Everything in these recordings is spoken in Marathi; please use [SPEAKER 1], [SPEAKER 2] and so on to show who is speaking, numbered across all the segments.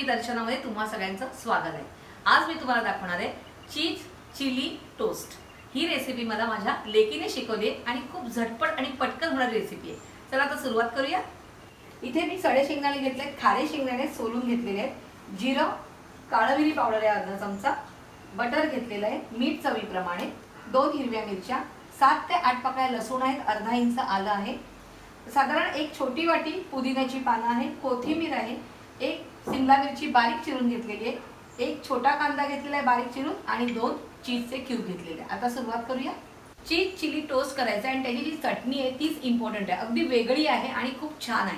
[SPEAKER 1] मी दर्शनामध्ये तुम्हा सगळ्यांचं स्वागत आहे। आज मी तुम्हाला दाखवणार आहे चीज चिली टोस्ट। ही रेसिपी मला माझ्या लेकीने शिकवली आणि खूप झटपट आणि पटकन होणारी रेसिपी आहे। चला आता सुरुवात करूया। इथे मी सडे शेंगदाणे घेतले, खारे शेंगदाणे सोलून घेतलेले आहेत, जिरं, काळी मिरी पावडर आहे अर्धा चमचा, बटर घेतलेलं आहे, मीठ चवीप्रमाणे, 2 हिरव्या मिरच्या, 7 ते 8 पाकळ्या लसूण आहेत, अर्धा इंच आलं आहे, साधारण एक छोटी वाटी पुदिन्याची पानं आहे, कोथिंबीर आहे, एक शिमला मिरची बारीक चिरून घेतलेली आहे, एक छोटा कांदा घेतलेला आहे बारीक चिरून आणि 2 चीजचे क्यूब घेतलेले आहे। आता सुरुवात करूया। चीज चिली टोस्ट करायचा आणि त्याची जी चटणी आहे तीच इम्पॉर्टंट आहे, अगदी वेगळी आहे आणि खूप छान आहे।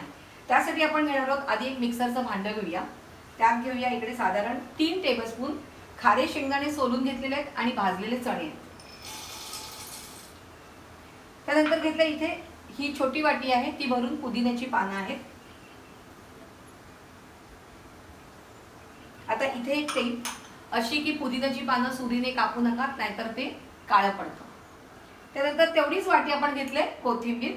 [SPEAKER 1] त्यासाठी आपण घेणार आहोत आधी एक मिक्सरचं भांडं घेऊया। त्यात घेऊया इकडे साधारण 3 टेबलस्पून खारे शेंगदाणे सोलून घेतलेले आहेत आणि भाजलेले चणे। त्यानंतर घेतलं इथे ही छोटी वाटी आहे, ती भरून पुदिन्याची पानं आहेत। आता इथे एक टिप अशी की पुदिन्याची पानं सुरीने कापू नका, नाहीतर ते काळं पडतं। त्यानंतर तेवढीच वाटी आपण घेतले कोथिंबीर,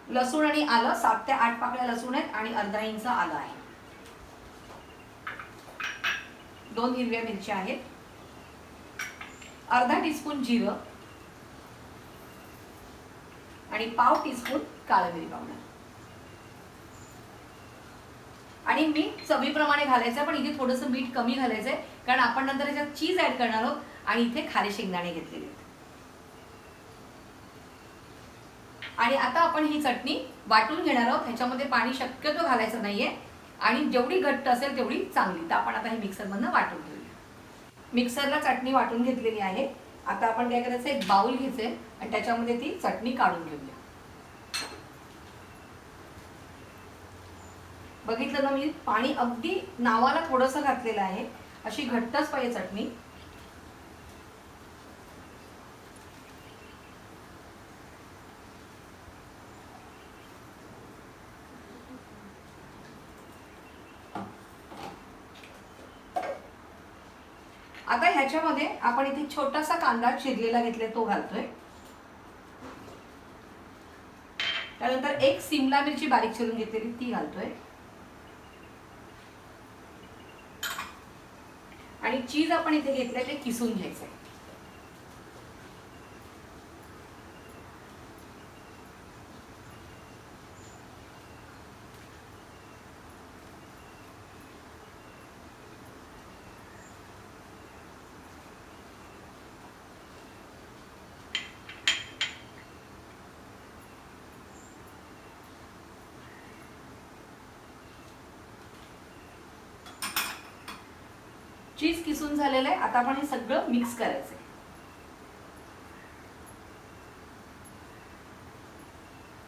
[SPEAKER 1] लसूण आणि आलं, 7 ते 8 पाकळ्या लसूण आहेत आणि अर्धा इंच आलं आहे, 2 हिरव्या मिरच्या आहेत, अर्धा टीस्पून जिरं आणि पाव टीस्पून काळी मिरी पावडर आणि मीठ चवीप्रमाणे घालायचं, पण इथे थोडंसं मीठ कमी घालायचंय कारण आपण नंतर याच्यात चीज ऍड करणार आहोत आणि इथे खारे शेंगदाणे घेतलेले आहेत। आणि आता आपण ही चटणी वाटून घेणार आहोत। ह्याच्यामध्ये पाणी शक्यतो घालायचं नाहीये आणि जेवढी घट्ट असेल तेवढी चांगली। तर आपण आता हे मिक्सरमधनं वाटून घेऊया। मिक्सरला चटणी वाटून घेतलेली आहे। आता आपण काय करायचं, एक बाउल घ्यायचे आणि त्याच्यामध्ये ती चटणी काढून घेऊया। बघितलं ना, मी पाणी अगदी नावाला थोडंसं घातलेलं आहे, अशी घट्टच पाहिजे चटणी। आता ह्याच्यामध्ये आपण इथे छोटासा कांदा चिरलेला घेतलाय तो घालतोय, त्यानंतर एक शिमला मिरची बारीक चिरून घेतलेली ती घालतोय आणि चीज आपण इथे घेतलंय ते किसून घ्यायचंय। चीज किसून झालेलं आहे। आता आपण हे सगळं मिक्स करायचंय।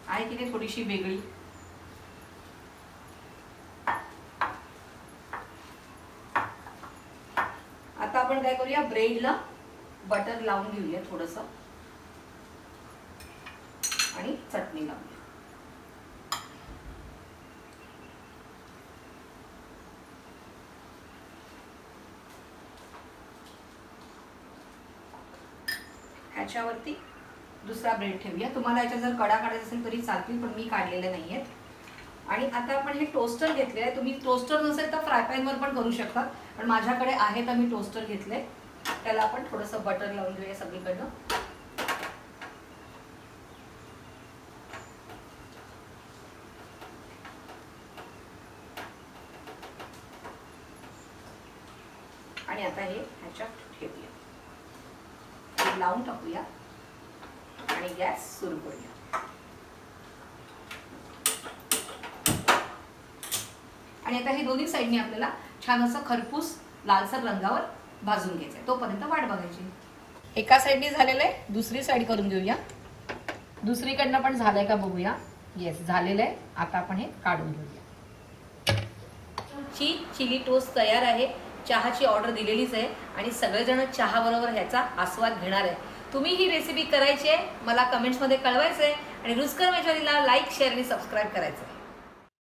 [SPEAKER 1] आहे की नाही थोडीशी वेगळी। आता आपण काय करूया, ब्रेडला बटर लावून घेऊया थोडंसं आणि चटणी लावूया। ह्याच्यावरती दुसरा ब्रेड ठेवूया। तुम्हाला याच्या जर कडा काढायचा असेल तरी चालतील, पण मी काढलेले नाहीयेत। आणि आता आपण हे टोस्टर घेतले आहे, तुम्ही टोस्टर नसेल तर फ्राय पॅनवर पण करू शकता, पण माझ्याकडे आहे तर मी टोस्टर घेतले। त्याला आपण थोडंसं बटर लावून घेऊया सगळीकडनं। आणि आता हे ह्याच्यात ठेवूया, लावून टाकूया आणि गॅस सुरू करूया। आणि आता हे दोन्ही साईडने आपल्याला छान असं खरपूस लालसर रंगावर भाजून घ्यायचंय, तोपर्यंत वाट बघायची। एका साईडने झालेलं आहे, दुसरी साईड करून घेऊया। दुसरीकडनं पण झालंय का बघूया। येस, झालेलं आहे। आता आपण हे काढून घेऊया। चीज चिली टोस्ट तयार आहे। चहाची ऑर्डर दिलेलीच आहे आणि सगळेजण चहा बरोबर ह्याचा आस्वाद घेणार आहे। तुम्ही ही रेसिपी करायची आहे, मला कमेंट्समध्ये कळवायचं आहे आणि रुचकर मेजवानीला लाईक, शेअर आणि सबस्क्राईब करायचं।